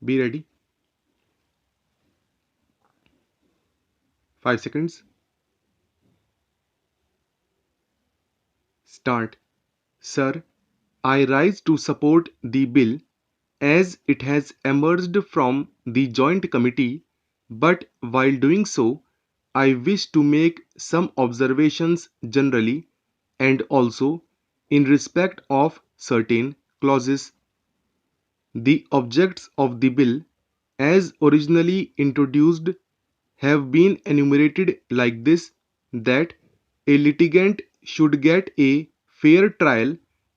Be ready. 5 seconds. Start. Sir, I rise to support the bill as it has emerged from the Joint Committee, but while doing so, I wish to make some observations generally and also in respect of certain clauses. The objects of the bill, as originally introduced, have been enumerated like this: that a litigant should get a fair trial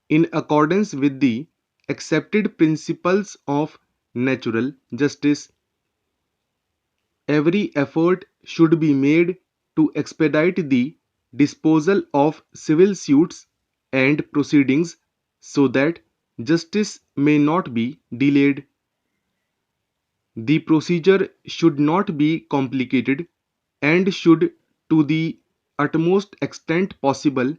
in accordance with the accepted principles of natural justice. Every effort should be made to expedite the disposal of civil suits and proceedings so that justice may not be delayed. The procedure should not be complicated and should, to the utmost extent possible,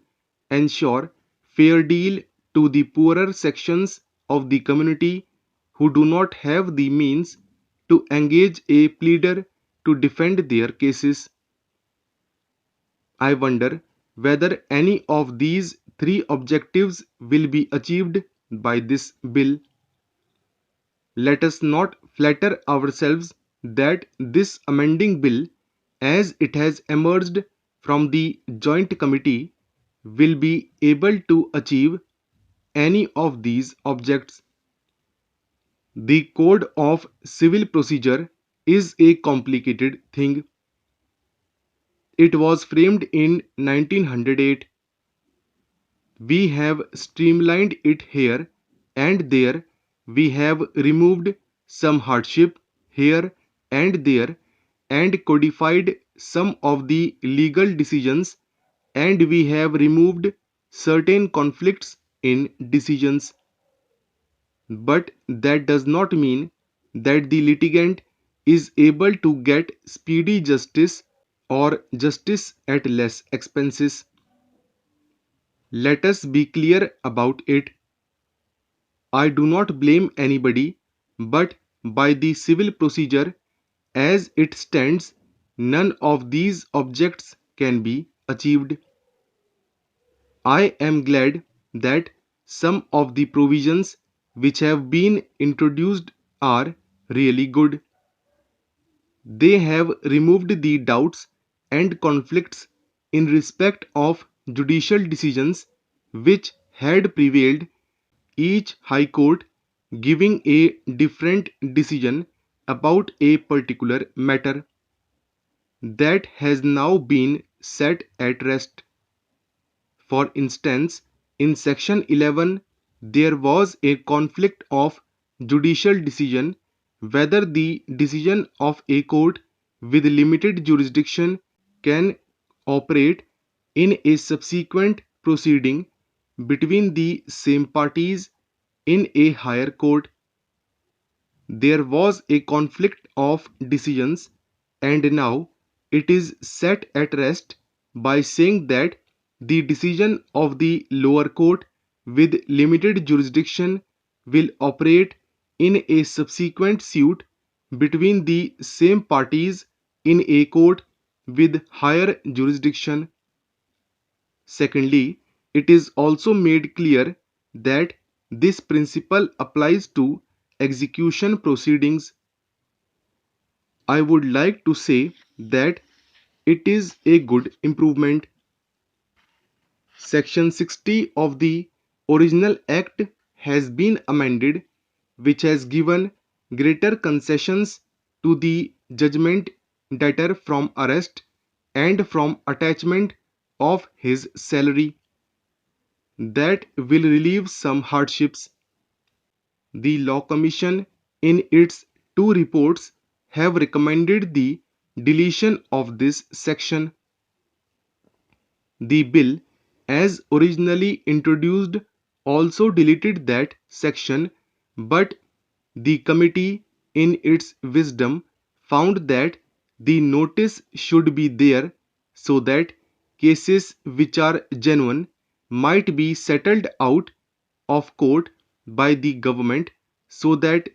ensure fair deal to the poorer sections of the community who do not have the means to engage a pleader to defend their cases. I wonder whether any of these three objectives will be achieved by this bill. Let us not flatter ourselves that this amending bill, as it has emerged from the Joint Committee, will be able to achieve any of these objects. The Code of Civil Procedure is a complicated thing. It was framed in 1908. We have streamlined it here and there. We have removed some hardship here and there and codified some of the legal decisions, and we have removed certain conflicts in decisions. But that does not mean that the litigant is able to get speedy justice or justice at less expenses. Let us be clear about it. I do not blame anybody, but by the civil procedure as it stands, none of these objects can be achieved. I am glad that some of the provisions which have been introduced are really good. They have removed the doubts and conflicts in respect of judicial decisions which had prevailed, each High Court giving a different decision about a particular matter. That has now been set at rest. For instance, in Section 11, there was a conflict of judicial decision whether the decision of a court with limited jurisdiction can operate in a subsequent proceeding between the same parties in a higher court. There was a conflict of decisions, and now it is set at rest by saying that the decision of the lower court with limited jurisdiction will operate in a subsequent suit between the same parties in a court with higher jurisdiction. Secondly, it is also made clear that this principle applies to execution proceedings. I would like to say that it is a good improvement. Section 60 of the original Act has been amended, which has given greater concessions to the judgment debtor from arrest and from attachment of his salary. That will relieve some hardships. The Law Commission, in its two reports, have recommended the deletion of this section. The bill, as originally introduced, also deleted that section, but the committee, in its wisdom, found that the notice should be there so that cases which are genuine might be settled out of court by the government, so that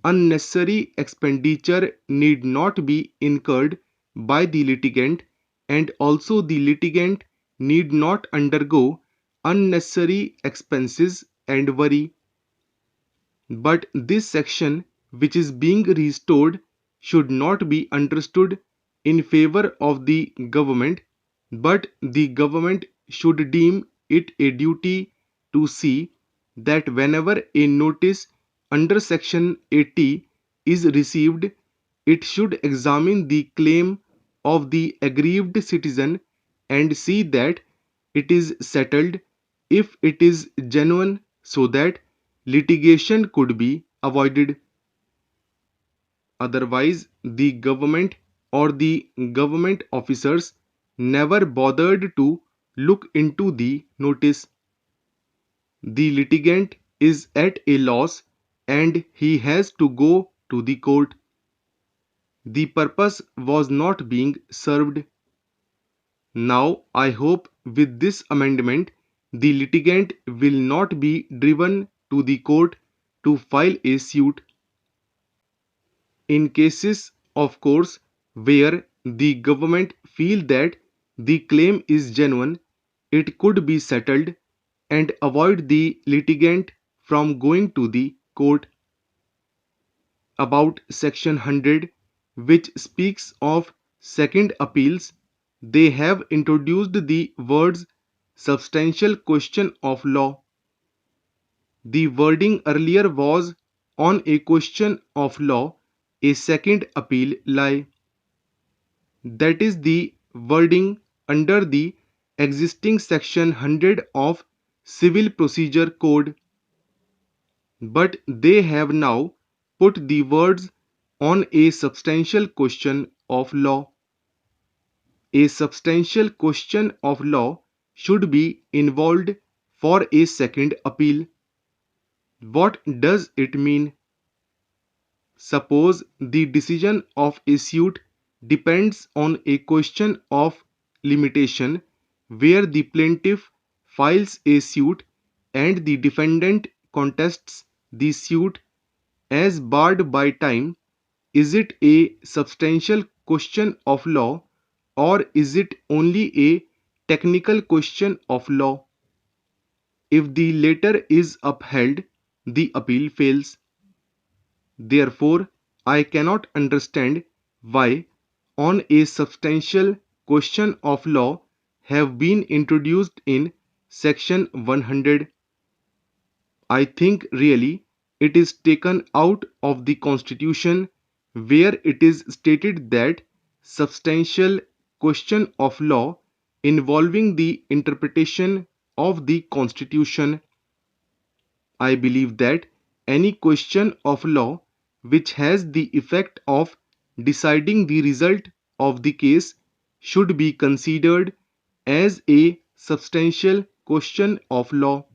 unnecessary expenditure need not be incurred by the litigant, and also the litigant need not undergo unnecessary expenses and worry. But this section, which is being restored, should not be understood in favor of the government, but the government should deem it a duty to see that whenever a notice under section 80 is received, it should examine the claim of the aggrieved citizen and see that it is settled if it is genuine, so that litigation could be avoided. Otherwise, the government or the government officers never bothered to look into the notice. The litigant is at a loss and he has to go to the court. The purpose was not being served. Now, I hope with this amendment, the litigant will not be driven to the court to file a suit. In cases, of course, where the government feel that the claim is genuine, it could be settled and avoid the litigant from going to the court. About section 100, which speaks of second appeals, they have introduced the words substantial question of law. The wording earlier was on a question of law, a second appeal lie. That is the wording under the existing section 100 of Civil Procedure Code. But they have now put the words on a substantial question of law. A substantial question of law should be involved for a second appeal. What does it mean? Suppose the decision of a suit depends on a question of limitation where the plaintiff files a suit and the defendant contests the suit as barred by time. Is it a substantial question of law or is it only a technical question of law? If the latter is upheld, the appeal fails. Therefore, I cannot understand why, on a substantial question of law, have been introduced in section 100. I think really it is taken out of the Constitution where it is stated that substantial question of law involving the interpretation of the Constitution. I believe that any question of law which has the effect of deciding the result of the case should be considered as a substantial question of law.